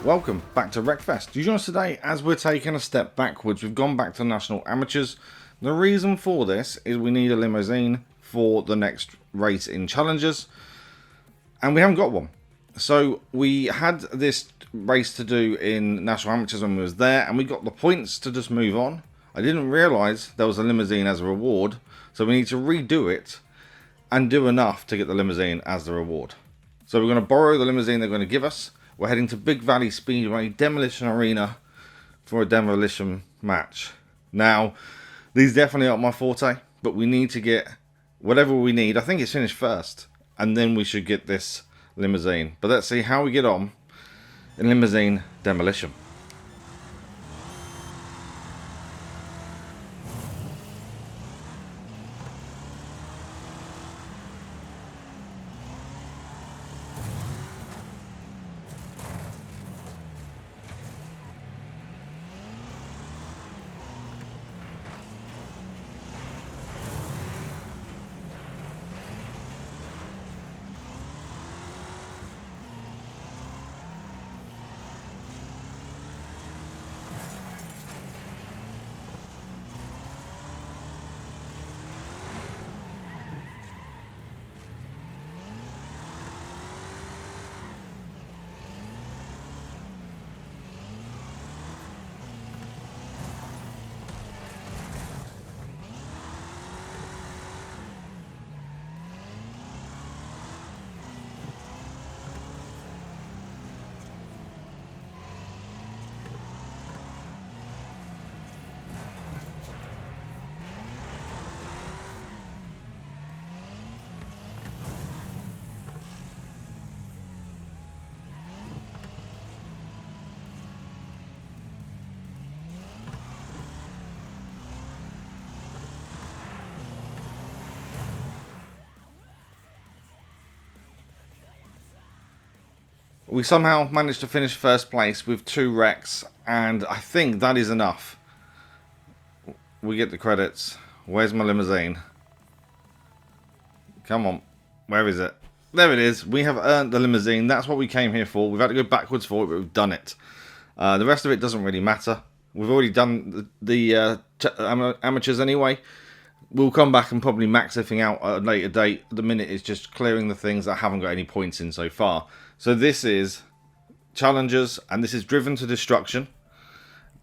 Welcome back to Wreckfest. You join us today as we're taking a step backwards. We've gone back to National Amateurs. The reason for this is we need a limousine for the next race in Challengers, and we haven't got one. So we had this race to do in National Amateurs when we was there, and we got the points to just move on. I didn't realise there was a limousine as a reward, so we need to redo it and do enough to get the limousine as the reward. So we're going to borrow the limousine they're going to give us. We're heading to Big Valley Speedway Demolition Arena for a demolition match. Now, these definitely aren't my forte, but we need to get whatever we need. I think it's finished first, and then we should get this limousine. But let's see how we get on in Limousine Demolition. We somehow managed to finish first place with 2 wrecks, and I think that is enough. We get the credits. Where's my limousine? Come on, where is it? There it is. We have earned the limousine. That's what we came here for. We've had to go backwards for it, but we've done it. The rest of it doesn't really matter. We've already done the amateurs anyway. We'll come back and probably max everything out at a later date. At the minute, it's just clearing the things that haven't got any points in so far. So this is Challengers, and this is Driven to Destruction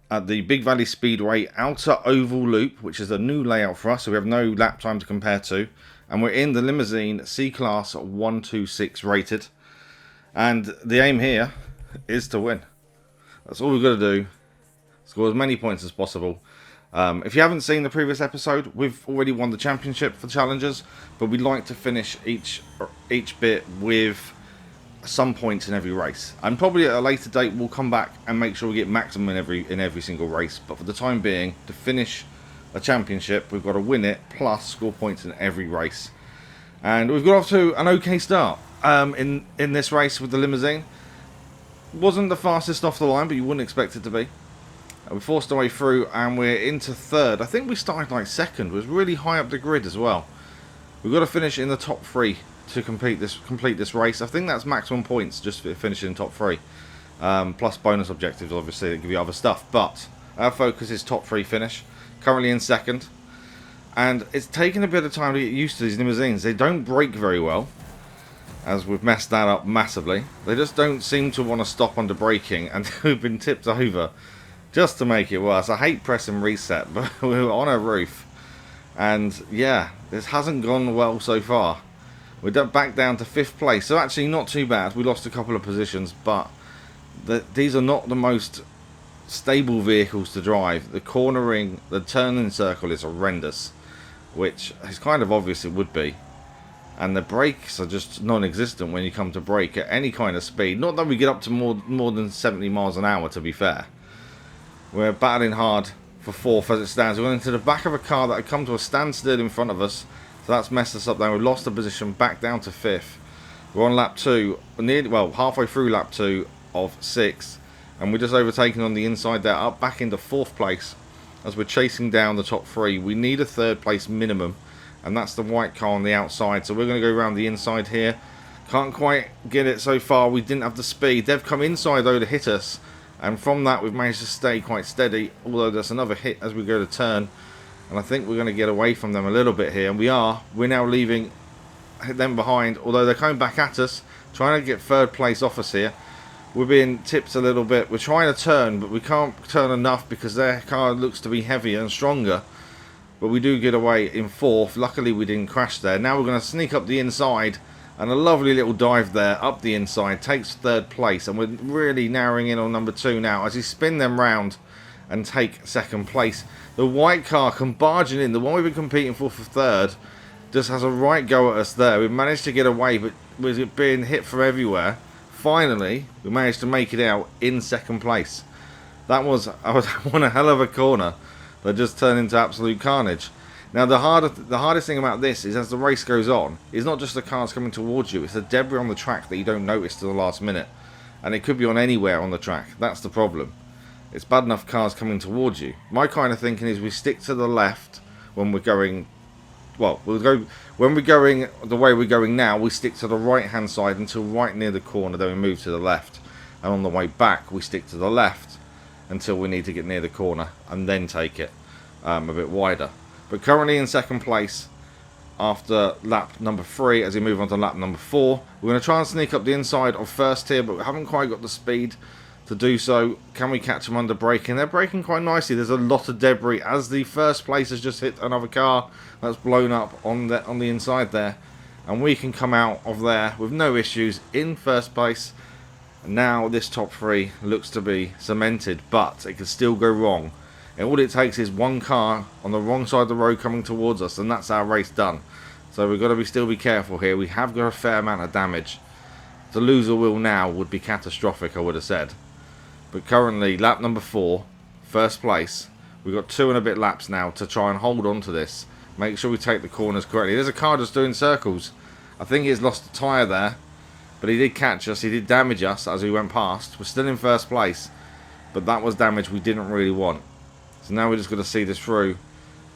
at the Big Valley Speedway Outer Oval Loop, which is a new layout for us, so we have no lap time to compare to. And we're in the Limousine C-Class 126 rated. And the aim here is to win. That's all we've got to do. Score as many points as possible. If you haven't seen the previous episode, we've already won the championship for Challengers, but we'd like to finish each bit with some points in every race. And probably at a later date we'll come back and make sure we get maximum in every single race. But for the time being, to finish a championship, we've got to win it plus score points in every race. And we've got off to an okay start in this race with the limousine. Wasn't the fastest off the line, but you wouldn't expect it to be. We forced our way through and we're into third. I think we started like second. It was really high up the grid as well. We've got to finish in the top 3 to complete this race. I think that's maximum points just for finishing top 3. Plus bonus objectives, obviously, that give you other stuff. But our focus is top 3 finish. Currently in second. And it's taken a bit of time to get used to these limousines. They don't brake very well, as we've messed that up massively. They just don't seem to want to stop under braking, and we've been tipped over just to make it worse. I hate pressing reset, but we're on a roof. And yeah, this hasn't gone well so far. We're back down to 5th place, so actually not too bad. We lost a couple of positions, but these are not the most stable vehicles to drive. The cornering, the turning circle is horrendous, which is kind of obvious it would be. And the brakes are just non-existent when you come to brake at any kind of speed. Not that we get up to more than 70 miles an hour, to be fair. We're battling hard for 4th as it stands. We're going into the back of a car that had come to a standstill in front of us. So that's messed us up there. We've lost the position back down to 5th. We're on lap 2, halfway through lap 2 of 6. And we're just overtaken on the inside there, up back into 4th place as we're chasing down the top 3. We need a 3rd place minimum, and that's the white car on the outside. So we're going to go around the inside here. Can't quite get it so far. We didn't have the speed. They've come inside though to hit us, and from that we've managed to stay quite steady, although there's another hit as we go to turn, and I think we're going to get away from them a little bit here, and we're now leaving them behind, although they're coming back at us, trying to get third place off us here. We're being tipped a little bit. We're trying to turn, but we can't turn enough because their car looks to be heavier and stronger, but we do get away in fourth. Luckily we didn't crash there. Now we're going to sneak up the inside, and a lovely little dive there up the inside takes third place, and we're really narrowing in on number 2 now as we spin them round and take second place. The white car come barging in, the one we've been competing for third, just has a right go at us there. We've managed to get away, but we're being hit from everywhere. Finally we managed to make it out in second place. That was one hell of a corner that just turned into absolute carnage. Now the hardest thing about this is, as the race goes on, is not just the cars coming towards you, it's the debris on the track that you don't notice till the last minute. And it could be on anywhere on the track. That's the problem. It's bad enough cars coming towards you. My kind of thinking is we stick to the left when we're going, well, when we're going the way we're going now, we stick to the right hand side until right near the corner, then we move to the left. And on the way back we stick to the left until we need to get near the corner and then take it a bit wider. But currently in second place after lap number 3, as we move on to lap number 4. We're going to try and sneak up the inside of first here, but we haven't quite got the speed to do so. Can we catch them under braking? They're braking quite nicely. There's a lot of debris as the first place has just hit another car that's blown up on the inside there, and we can come out of there with no issues in first place. Now this top 3 looks to be cemented, but it could still go wrong. And all it takes is one car on the wrong side of the road coming towards us, and that's our race done. So we've got to still be careful here. We have got a fair amount of damage. To lose a wheel now would be catastrophic, I would have said. But currently, lap number 4, first place. We've got 2 and a bit laps now to try and hold on to this. Make sure we take the corners correctly. There's a car just doing circles. I think he's lost a tyre there, but he did catch us. He did damage us as we went past. We're still in first place, but that was damage we didn't really want. So now we're just going to see this through.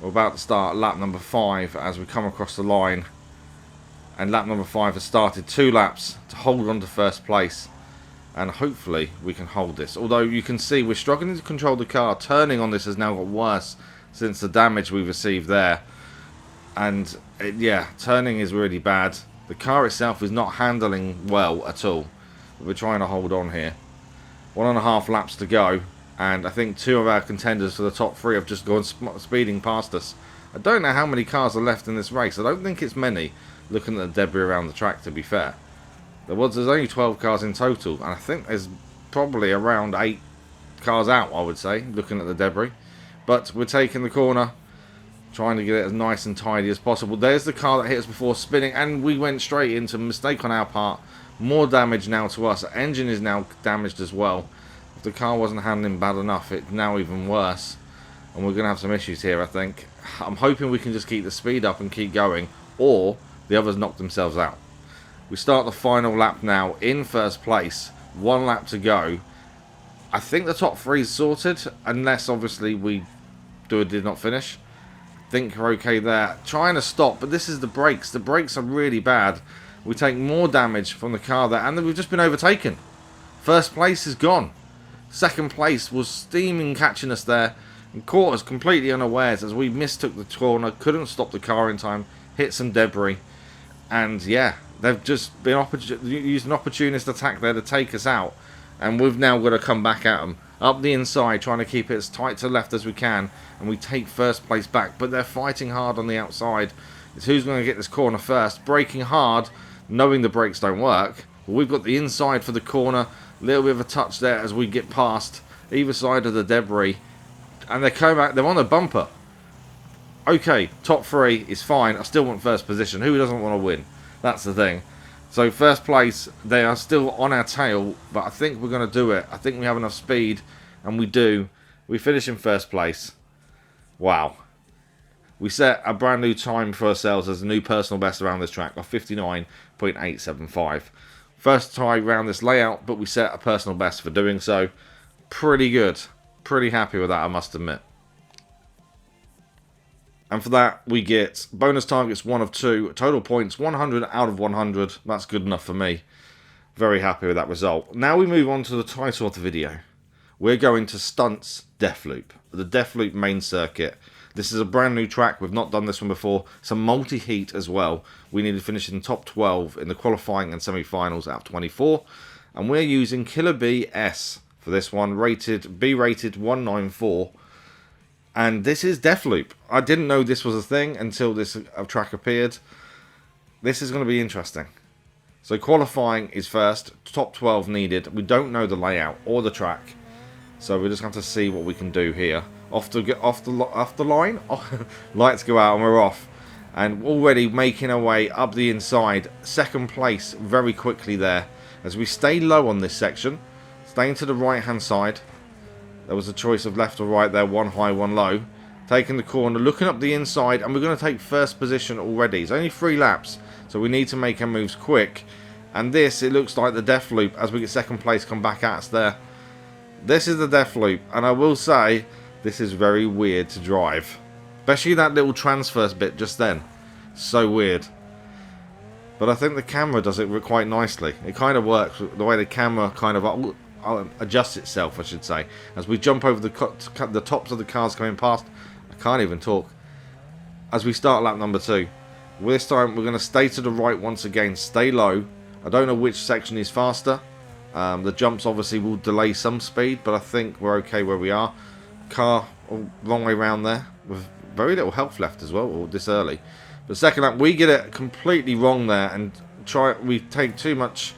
We're about to start lap number 5 as we come across the line. And lap number 5 has started 2 laps to hold on to first place. And hopefully we can hold this. Although you can see we're struggling to control the car. Turning on this has now got worse since the damage we received there. And yeah, turning is really bad. The car itself is not handling well at all. But we're trying to hold on here. 1.5 laps to go. And I think 2 of our contenders for the top 3 have just gone speeding past us. I don't know how many cars are left in this race. I don't think it's many, looking at the debris around the track, to be fair. There's only 12 cars in total, and I think there's probably around 8 cars out, I would say, looking at the debris. But we're taking the corner, trying to get it as nice and tidy as possible. There's the car that hit us before spinning, and we went straight into a mistake on our part. More damage now to us. The engine is now damaged as well. If the car wasn't handling bad enough, it's now even worse. And we're going to have some issues here, I think. I'm hoping we can just keep the speed up and keep going, or the others knock themselves out. We start the final lap now in first place. 1 lap to go. I think the top 3 is sorted, unless obviously we did not finish. I think we're okay there. Trying to stop, but this is the brakes. The brakes are really bad. We take more damage from the car there, and then we've just been overtaken. First place is gone. Second place was steaming catching us there and caught us completely unawares as we mistook the corner, couldn't stop the car in time, hit some debris, and yeah, they've just been used an opportunist attack there to take us out, and we've now got to come back at them up the inside, trying to keep it as tight to left as we can, and we take first place back. But they're fighting hard on the outside. It's who's going to get this corner first, braking hard, knowing the brakes don't work. But we've got the inside for the corner. Little bit of a touch there as we get past either side of the debris, and they come back. They're on the bumper. Okay, top 3 is fine. I still want first position. Who doesn't want to win? That's the thing. So first place, they are still on our tail, but I think we're going to do it. I think we have enough speed, and we do. We finish in first place. Wow. We set a brand new time for ourselves as a new personal best around this track of 59.875. First try around this layout, but we set a personal best for doing so. Pretty good. Pretty happy with that, I must admit. And for that, we get bonus targets 1 of 2, total points 100 out of 100. That's good enough for me. Very happy with that result. Now we move on to the title of the video. We're going to Stunt's Deathloop, the Deathloop Main Circuit. This is a brand new track. We've not done this one before. Some multi-heat as well. We need to finish in top 12 in the qualifying and semi-finals out of 24. And we're using Killerbee S for this one, B-rated 194. And this is Deathloop. I didn't know this was a thing until this track appeared. This is going to be interesting. So qualifying is first, top 12 needed. We don't know the layout or the track, so we're just going to see what we can do here. Off the line, lights go out and we're off. And already making our way up the inside, second place very quickly there. As we stay low on this section, staying to the right hand side. There was a choice of left or right there, one high, one low. Taking the corner, looking up the inside, and we're going to take first position already. It's only 3 laps, so we need to make our moves quick. And this, it looks like the Deathloop as we get second place come back at us there. This is the Deathloop, and I will say, this is very weird to drive. Especially that little transverse bit just then. So weird. But I think the camera does it quite nicely. It kind of works, the way the camera kind of adjusts itself, I should say. As we jump over the tops of the cars coming past, I can't even talk. As we start lap number 2, this time we're going to stay to the right once again, stay low. I don't know which section is faster. The jumps obviously will delay some speed, but I think we're okay where we are. Car long way around there with very little health left as well, or this early. But second lap, we get it completely wrong there and we take too much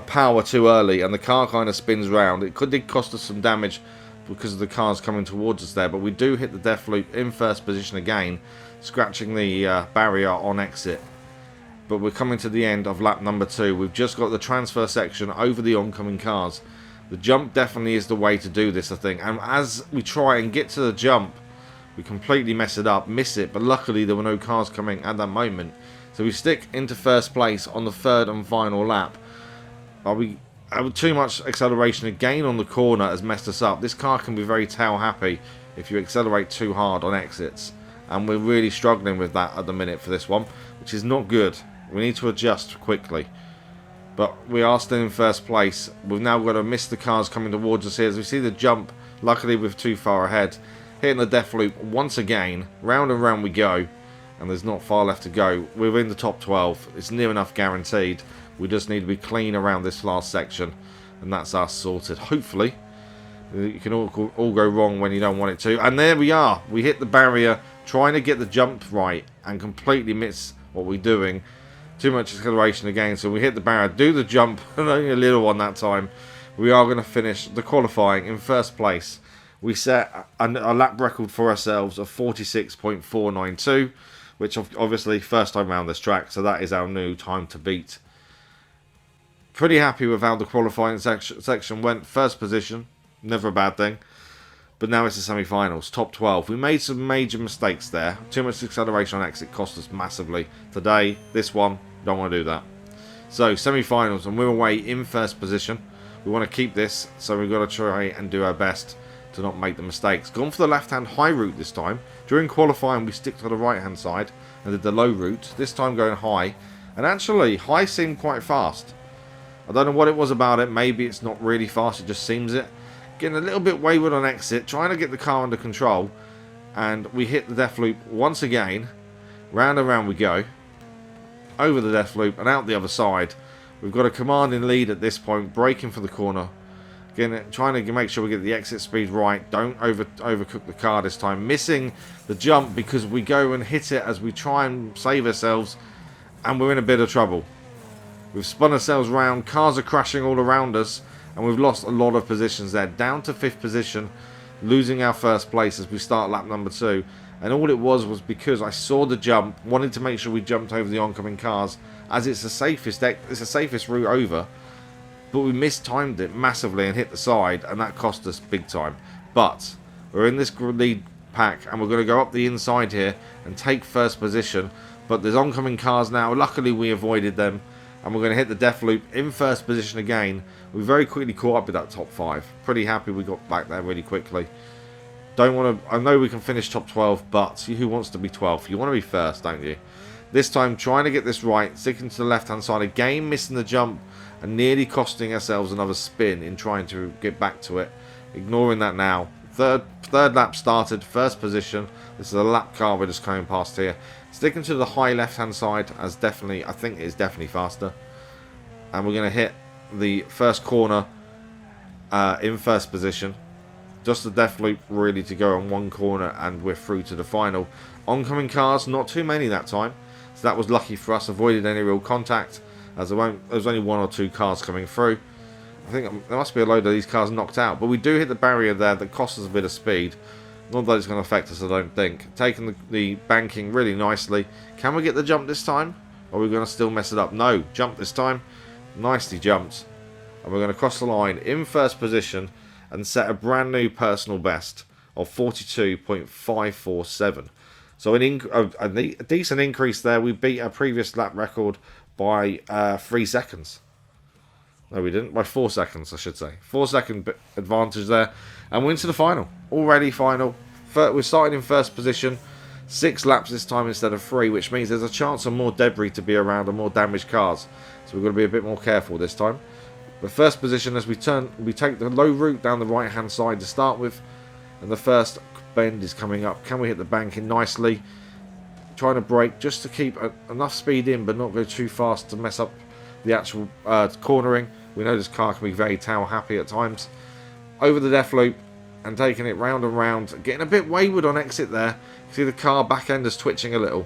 power too early, and the car kind of spins round. It did cost us some damage because of the cars coming towards us there, but we do hit the Deathloop in first position again, scratching the barrier on exit. But we're coming to the end of lap number 2. We've just got the transfer section over the oncoming cars. The jump definitely is the way to do this, I think. And as we try and get to the jump, we completely mess it up, miss it. But luckily there were no cars coming at that moment. So we stick into first place on the 3rd and final lap. Too much acceleration again on the corner has messed us up. This car can be very tail happy if you accelerate too hard on exits. And we're really struggling with that at the minute for this one, which is not good. We need to adjust quickly. But we are still in first place. We've now got to miss the cars coming towards us here. As we see the jump, luckily we're too far ahead. Hitting the Deathloop once again. Round and round we go. And there's not far left to go. We're in the top 12. It's near enough guaranteed. We just need to be clean around this last section. And that's us sorted. Hopefully. You can all go wrong when you don't want it to. And there we are. We hit the barrier. Trying to get the jump right. And completely miss what we're doing. Too much acceleration again, so we hit the barrier, do the jump, and only a little one that time. We are going to finish the qualifying in first place. We set a lap record for ourselves of 46.492, which obviously first time around this track, so that is our new time to beat. Pretty happy with how the qualifying section went. First position, never a bad thing. But now it's the semi-finals, top 12. We made some major mistakes there. Too much acceleration on exit cost us massively. Today, this one, don't want to do that. So, semi-finals, and we're away in first position. We want to keep this, so we've got to try and do our best to not make the mistakes. Gone for the left-hand high route this time. During qualifying, we stick to the right-hand side and did the low route. This time going high. And actually, high seemed quite fast. I don't know what it was about it. Maybe it's not really fast, it just seems it. Getting a little bit wayward on exit, trying to get the car under control, and we hit the Deathloop once again. Round and round we go, over the Deathloop and out the other side. We've got a commanding lead at this point, braking for the corner. Again, trying to make sure we get the exit speed right. Don't overcook the car this time. Missing the jump because we go and hit it as we try and save ourselves, and we're in a bit of trouble. We've spun ourselves round, cars are crashing all around us. And we've lost a lot of positions there. Down to 5th position. Losing our first place as we start lap number 2. And all it was because I saw the jump. Wanted to make sure we jumped over the oncoming cars. As it's the safest route over. But we mistimed it massively and hit the side. And that cost us big time. But we're in this lead pack. And we're going to go up the inside here. And take first position. But there's oncoming cars now. Luckily we avoided them. And we're going to hit the Deathloop in first position again. We very quickly caught up with that top 5. Pretty happy we got back there really quickly. Don't want to. I know we can finish top 12, but who wants to be 12th? You want to be first, don't you? This time, trying to get this right, sticking to the left-hand side again, missing the jump, and nearly costing ourselves another spin in trying to get back to it. Ignoring that now. Third lap started, first position. This is a lap car we're just coming past here. Sticking to the high left-hand side, as definitely, I think it is definitely faster. And we're going to hit the first corner in first position. Just the Deathloop really to go on one corner, and we're through to the final. Oncoming cars, not too many that time. So that was lucky for us, avoided any real contact, as there was only 1 or 2 cars coming through. I think there must be a load of these cars knocked out, but we do hit the barrier there that costs us a bit of speed. Not that it's going to affect us, I don't think. Taking the banking really nicely. Can we get the jump this time? Or are we going to still mess it up? No, jump this time. Nicely jumped. And we're going to cross the line in first position and set a brand new personal best of 42.547. So a decent increase there. We beat our previous lap record by 3 seconds. No, we didn't. By 4 seconds, I should say. 4-second advantage there. And we're into the final. Already final. We're starting in first position. 6 laps this time instead of 3, which means there's a chance of more debris to be around and more damaged cars. So we've got to be a bit more careful this time. The first position, as we take the low route down the right-hand side to start with. And the first bend is coming up. Can we hit the banking nicely? Trying to brake just to keep enough speed in, but not go too fast to mess up the actual cornering. We know this car can be very tail happy at times. Over the Deathloop and taking it round and round. Getting a bit wayward on exit there. You see the car back end is twitching a little.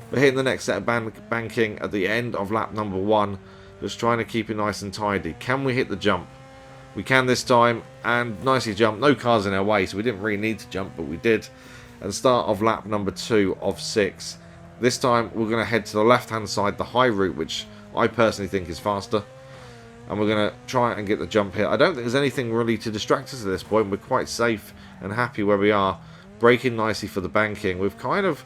But hitting the next set of banking at the end of lap number 1. Just trying to keep it nice and tidy. Can we hit the jump? We can this time, and nicely jumped. No cars in our way, so we didn't really need to jump, but we did. And start of lap number 2 of 6. This time we're going to head to the left-hand side, the high route, which I personally think is faster. And we're going to try and get the jump here. I don't think there's anything really to distract us at this point. We're quite safe and happy where we are. Braking nicely for the banking. We've kind of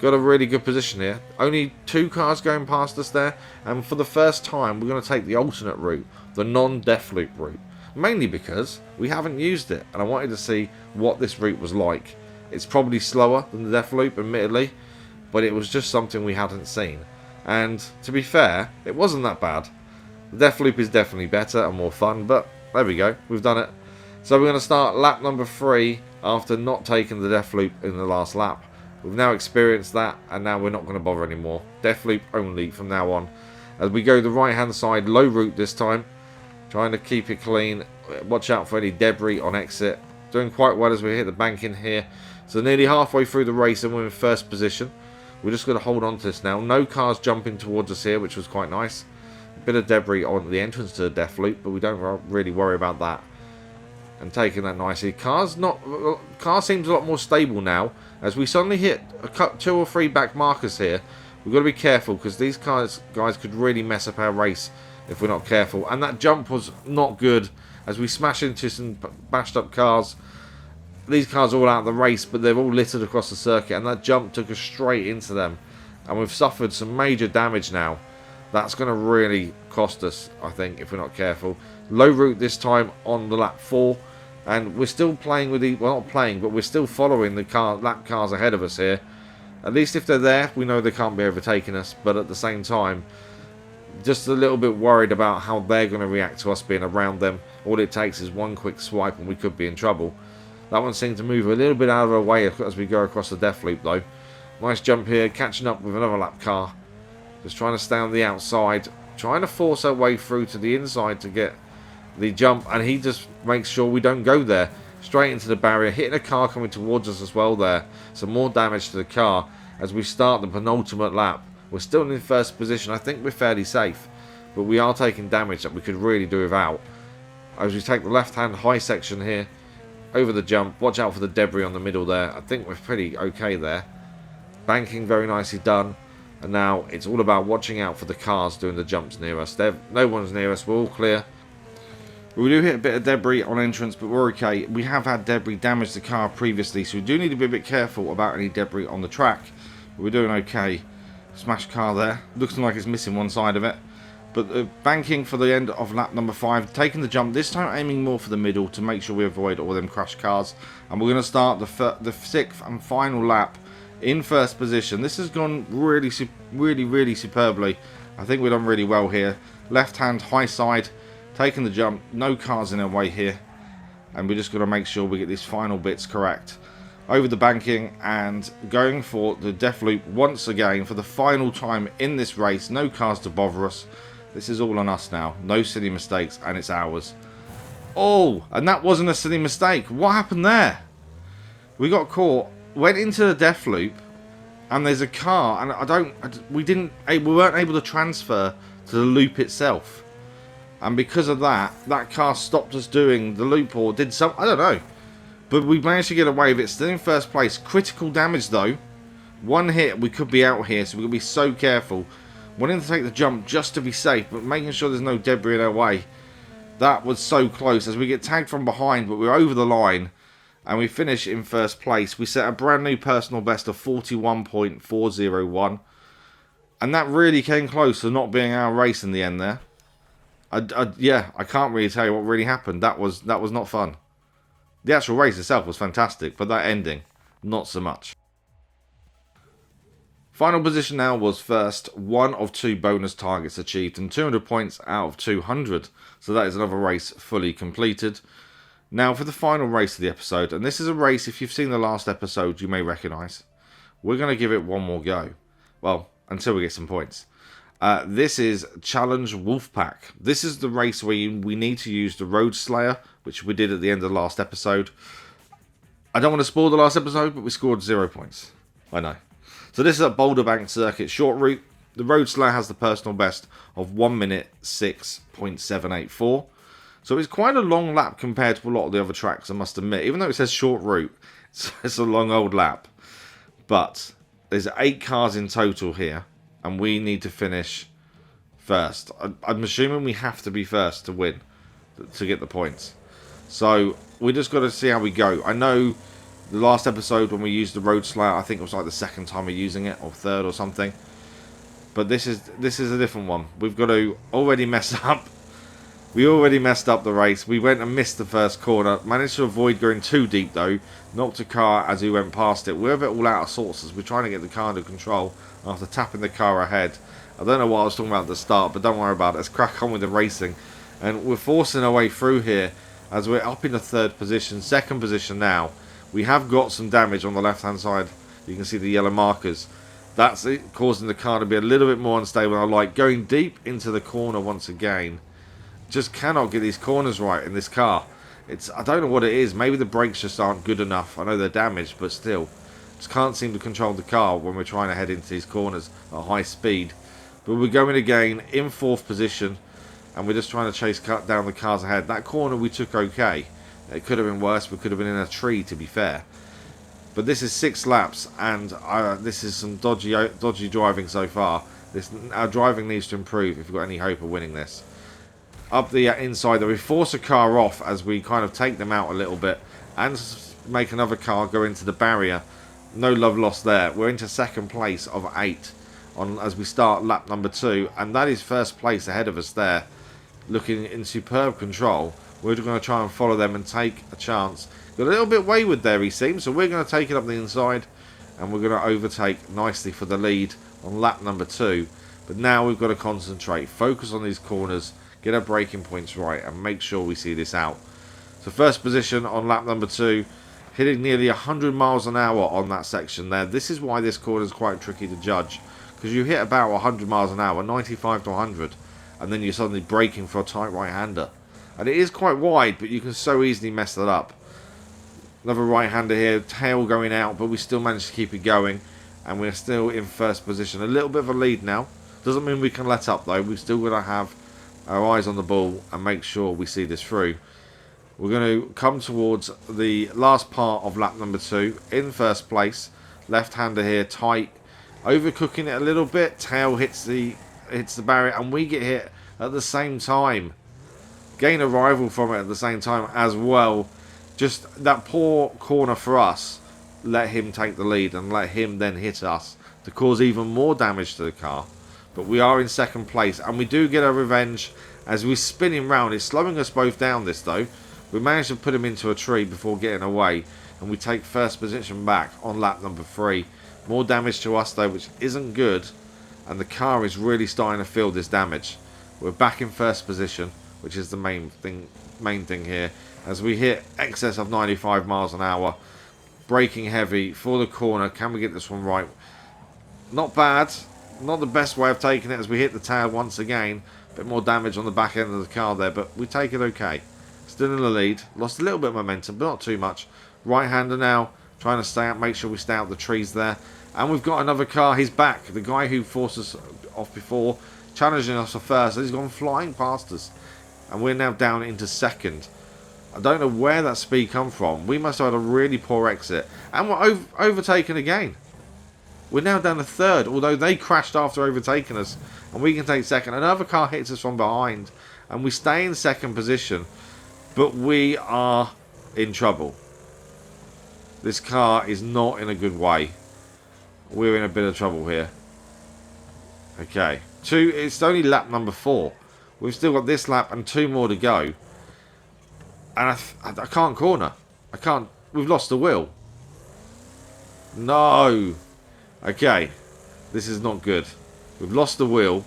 got a really good position here. Only 2 cars going past us there. And for the first time, we're going to take the alternate route, the non-Deathloop route. Mainly because we haven't used it, and I wanted to see what this route was like. It's probably slower than the Deathloop, admittedly, but it was just something we hadn't seen. And to be fair, it wasn't that bad. The Deathloop is definitely better and more fun, but there we go, we've done it. So we're going to start lap number 3 after not taking the Deathloop in the last lap. We've now experienced that, and now we're not going to bother anymore. Deathloop only from now on. As we go the right hand side, low route this time. Trying to keep it clean. Watch out for any debris on exit. Doing quite well as we hit the banking here. So nearly halfway through the race and we're in first position. We're just going to hold on to this now. No cars jumping towards us here, which was quite nice. A bit of debris on the entrance to the Deathloop, but we don't really worry about that. And taking that nicely. Car seems a lot more stable now. As we suddenly hit 2 or 3 back markers here. We've got to be careful because these guys could really mess up our race if we're not careful. And that jump was not good as we smash into some bashed up cars. These cars are all out of the race, but they're all littered across the circuit, and that jump took us straight into them. And we've suffered some major damage now. That's going to really cost us, I think, if we're not careful. Low route this time on the lap 4. And we're still playing with the... Well, not playing, but we're still following the lap cars ahead of us here. At least if they're there, we know they can't be overtaking us. But at the same time, just a little bit worried about how they're going to react to us being around them. All it takes is one quick swipe and we could be in trouble. That one seemed to move a little bit out of our way as we go across the Deathloop though. Nice jump here, catching up with another lap car. Just trying to stay on the outside. Trying to force our way through to the inside to get the jump. And he just makes sure we don't go there. Straight into the barrier, hitting a car coming towards us as well there. Some more damage to the car as we start the penultimate lap. We're still in first position. I think we're fairly safe. But we are taking damage that we could really do without. As we take the left-hand high section here. Over the jump. Watch out for the debris on the middle there. I think we're pretty okay there. Banking very nicely done. And now it's all about watching out for the cars doing the jumps near us. No one's near us. We're all clear. We do hit a bit of debris on entrance, but we're okay. We have had debris damage the car previously, so we do need to be a bit careful about any debris on the track. But we're doing okay. Smashed car there. Looks like it's missing one side of it. But banking for the end of lap number 5, taking the jump, this time aiming more for the middle to make sure we avoid all them crushed cars. And we're going to start the 6th and final lap in first position. This has gone really superbly. I think we've done really well here. Left hand high side, taking the jump, no cars in our way here. And we're just going to make sure we get these final bits correct. Over the banking and going for the Deathloop once again for the final time in this race. No cars to bother us. This is all on us now. No silly mistakes, and it's ours. Oh, and that wasn't a silly mistake. What happened there? We got caught, went into the Deathloop, and there's a car, and we weren't able to transfer to the loop itself. And because of that, that car stopped us doing the loop or did some, I don't know. But we managed to get away with it, still in first place. Critical damage though. One hit, we could be out here, so we've got to be so careful. Wanting to take the jump just to be safe, but making sure there's no debris in our way. That was so close as we get tagged from behind, but we're over the line. And we finish in first place. We set a brand new personal best of 41.401. And that really came close to not being our race in the end there. Yeah, I can't really tell you what really happened. That was not fun. The actual race itself was fantastic, but that ending, not so much. Final position now was first, 1 of 2 bonus targets achieved and 200 points out of 200. So that is another race fully completed. Now for the final race of the episode, and this is a race if you've seen the last episode you may recognise. We're going to give it one more go. Well, until we get some points. This is Challenge Wolfpack. This is the race where we need to use the Roadslayer, which we did at the end of the last episode. I don't want to spoil the last episode, but we scored 0 points. I know. So this is a Boulder Main Circuit short route. The Roadslayer has the personal best of 1 minute 6.784. So it's quite a long lap compared to a lot of the other tracks, I must admit. Even though it says short route, it's a long old lap. But there's 8 cars in total here, and we need to finish first. I'm assuming we have to be first to win, to get the points. So we just got to see how we go. I know the last episode when we used the Roadslayer, I think it was like the 2nd time we're using it, or 3rd or something. But this is a different one. We've got to already mess up. We already messed up the race. We went and missed the first corner. Managed to avoid going too deep though. Knocked a car as we went past it. We're a bit all out of sorts as we're trying to get the car under control after tapping the car ahead. I don't know what I was talking about at the start, but don't worry about it. Let's crack on with the racing. And we're forcing our way through here as we're up in the 3rd position. 2nd position now. We have got some damage on the left hand side. You can see the yellow markers. That's it, causing the car to be a little bit more unstable. I like going deep into the corner once again. Just cannot get these corners right in this car. I don't know what it is. Maybe the brakes just aren't good enough. I know they're damaged, but still. Just can't seem to control the car when we're trying to head into these corners at high speed. But we're going again in 4th position. And we're just trying to chase down the cars ahead. That corner we took okay. It could have been worse. We could have been in a tree, to be fair. But this is 6 laps. And this is some dodgy driving so far. Our driving needs to improve if we've got any hope of winning this. Up the inside though, we force a car off as we kind of take them out a little bit and make another car go into the barrier. No love lost there. We're into 2nd place of 8 as we start lap number 2, and that is 1st place ahead of us there, looking in superb control. We're going to try and follow them and take a chance. Got a little bit wayward there he seems, so we're going to take it up the inside and we're going to overtake nicely for the lead on lap number 2. But now we've got to concentrate, focus on these corners, get our braking points right and make sure we see this out. So 1st position on lap number 2, hitting nearly 100 miles an hour on that section there. This is why this corner is quite tricky to judge, because you hit about 100 miles an hour, 95 to 100, and then you're suddenly braking for a tight right-hander. And it is quite wide, but you can so easily mess that up. Another right-hander here, tail going out, but we still managed to keep it going, and we're still in 1st position. A little bit of a lead now. Doesn't mean we can let up though. We've still got to have our eyes on the ball and make sure we see this through. We're going to come towards the last part of lap number 2 in 1st place. Left-hander here, tight, overcooking it a little bit. Tail hits the barrier and we get hit at the same time. Gain a rival from it at the same time as well. Just that poor corner for us. Let him take the lead and let him then hit us to cause even more damage to the car. but we are in second place, and we do get our revenge as we spin him round. It's slowing us both down this though. We managed to put him into a tree before getting away, and we take first position back on lap number 3. More damage to us though, which isn't good, and the car is really starting to feel this damage. We're back in first position, which is the main thing here, as we hit excess of 95 miles an hour, braking heavy for the corner. Can we get this one right? Not bad. Not the best way of taking it, as we hit the tail once again. A bit more damage on the back end of the car there, but we take it okay. Still in the lead. Lost a little bit of momentum, but not too much. Right-hander now, trying to stay out, make sure we stay out the trees there. And we've got another car. He's back. The guy who forced us off before, challenging us for first. He's gone flying past us. And we're now down into second. I don't know where that speed come from. We must have had a really poor exit. And we're overtaken again. We're now down to third, although they crashed after overtaking us. And we can take second. Another car hits us from behind. And we stay in second position. But we are in trouble. This car is not in a good way. We're in a bit of trouble here. Okay. It's only lap number 4. We've still got this lap and 2 more to go. And I can't corner. I can't. We've lost the wheel. No. Okay. This is not good. We've lost the wheel.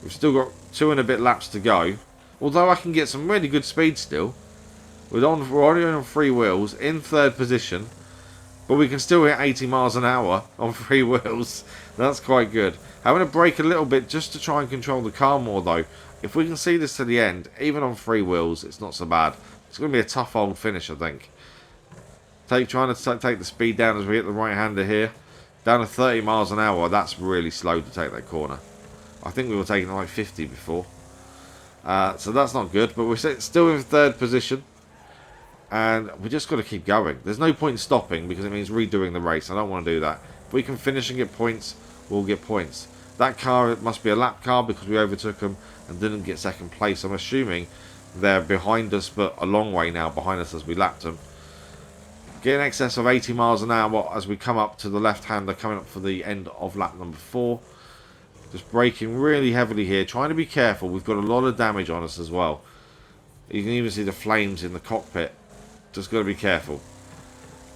We've still got 2 and a bit laps to go. Although I can get some really good speed still. We're only on 3 wheels. In third position. But we can still hit 80 miles an hour on 3 wheels. That's quite good. Having to brake a little bit just to try and control the car more though. If we can see this to the end, even on 3 wheels, it's not so bad. It's going to be a tough old finish, I think. Trying to take the speed down as we hit the right-hander here. Down to 30 miles an hour. That's really slow to take that corner. I think we were taking like 50 before. So that's not good. But we're still in third position. And we just got to keep going. There's no point in stopping because it means redoing the race. I don't want to do that. If we can finish and get points, we'll get points. That car, it must be a lap car because we overtook them and didn't get second place. I'm assuming they're behind us, but a long way now behind us as we lapped them. Get in excess of 80 miles an hour as we come up to the left-hander, coming up for the end of lap number 4. Just braking really heavily here, trying to be careful. We've got a lot of damage on us as well. You can even see the flames in the cockpit. Just got to be careful.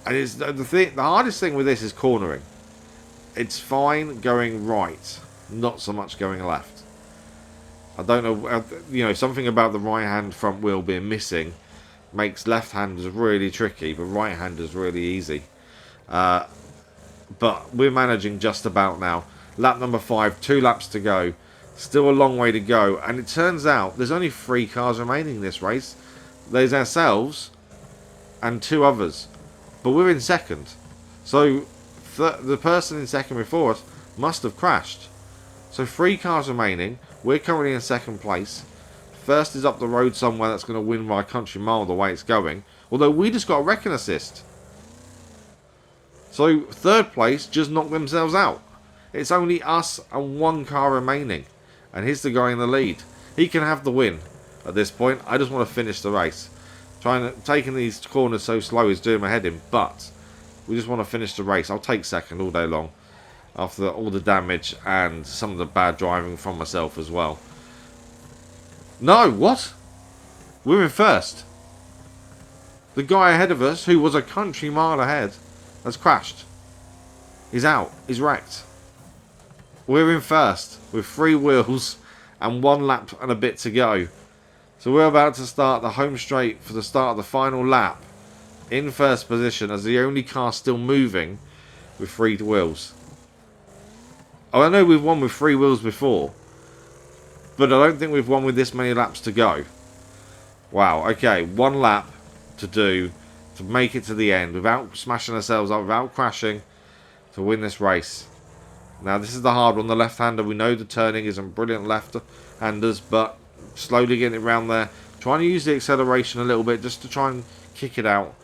And it's the hardest thing with this is cornering. It's fine going right, not so much going left. I don't know, you know, something about the right-hand front wheel being missing makes left-handers really tricky, but right-handers really easy. But we're managing just about now. Lap number 5, 2 laps to go. Still a long way to go, and it turns out there's only 3 cars remaining in this race. There's ourselves and 2 others, but we're in second. So the person in second before us must have crashed. So 3 cars remaining. We're currently in second place. First is up the road somewhere that's going to win by a country mile the way it's going. Although we just got a wrecking assist. So third place just knocked themselves out. It's only us and 1 car remaining. And here's the guy in the lead. He can have the win at this point. I just want to finish the race. Taking these corners so slow is doing my head in. But we just want to finish the race. I'll take second all day long. After all the damage and some of the bad driving from myself as well. No, what? We're in first. The guy ahead of us, who was a country mile ahead, has crashed. He's out. He's wrecked. We're in first with 3 wheels and 1 lap and a bit to go. So we're about to start the home straight for the start of the final lap in first position as the only car still moving with 3 wheels. Oh, I know we've won with 3 wheels before, but I don't think we've won with this many laps to go. Wow, okay, 1 lap to do to make it to the end without smashing ourselves up, without crashing, to win this race. Now, this is the hard one. The left-hander, we know the turning isn't brilliant left-handers, but slowly getting it around there. Trying to use the acceleration a little bit just to try and kick it out.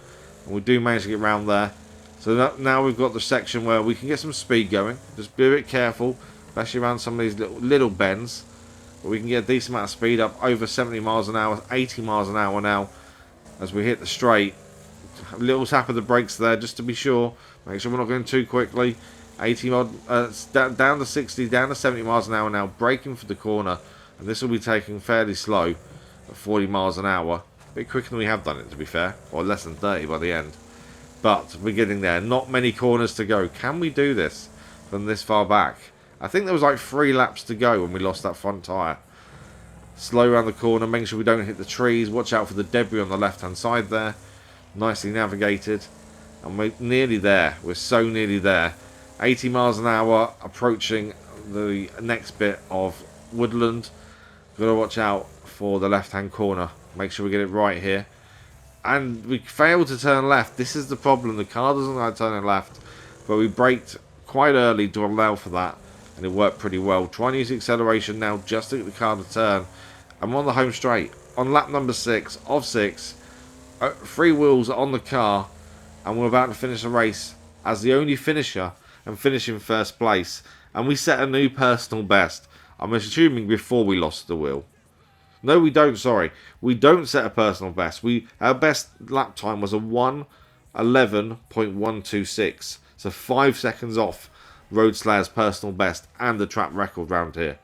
And we do manage to get around there. So now we've got the section where we can get some speed going. Just be a bit careful, especially around some of these little bends. But we can get a decent amount of speed up, over 70 miles an hour, 80 miles an hour now as we hit the straight. A little tap of the brakes there just to be sure. Make sure we're not going too quickly. 80 down to 60, down to 70 miles an hour now, braking for the corner, and this will be taking fairly slow at 40 miles an hour. A bit quicker than we have done it, to be fair, or less than 30 by the end. But we're getting there. Not many corners to go. Can we do this from this far back? I think there was like 3 laps to go when we lost that front tyre. Slow around the corner, make sure we don't hit the trees. Watch out for the debris on the left-hand side there. Nicely navigated. And we're nearly there. We're so nearly there. 80 miles an hour, approaching the next bit of woodland. Got to watch out for the left-hand corner. Make sure we get it right here. And we failed to turn left. This is the problem. The car doesn't like turning left. But we braked quite early to allow for that. And it worked pretty well. Trying to use acceleration now just to get the car to turn. I'm on the home straight. On lap number 6 of 6. 3 wheels on the car. And we're about to finish the race as the only finisher and finish in first place. And we set a new personal best. I'm assuming before we lost the wheel. No, we don't, sorry. We don't set a personal best. Our best lap time was a 1:11.126. So 5 seconds off Roadslayer's personal best and the track record round here.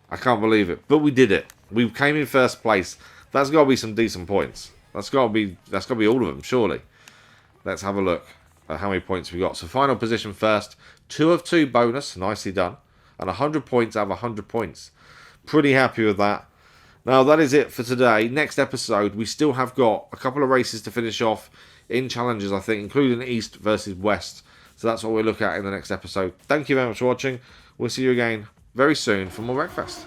I can't believe it. But we did it. We came in first place. That's got to be some decent points. That's got to be all of them, surely. Let's have a look at how many points we got. So final position first. 2 of 2 bonus. Nicely done. And 100 points out of 100 points. Pretty happy with that. Now, that is it for today. Next episode, we still have got a couple of races to finish off in challenges, I think, including East versus West. So that's what we'll look at in the next episode. Thank you very much for watching. We'll see you again very soon for more Wreckfest.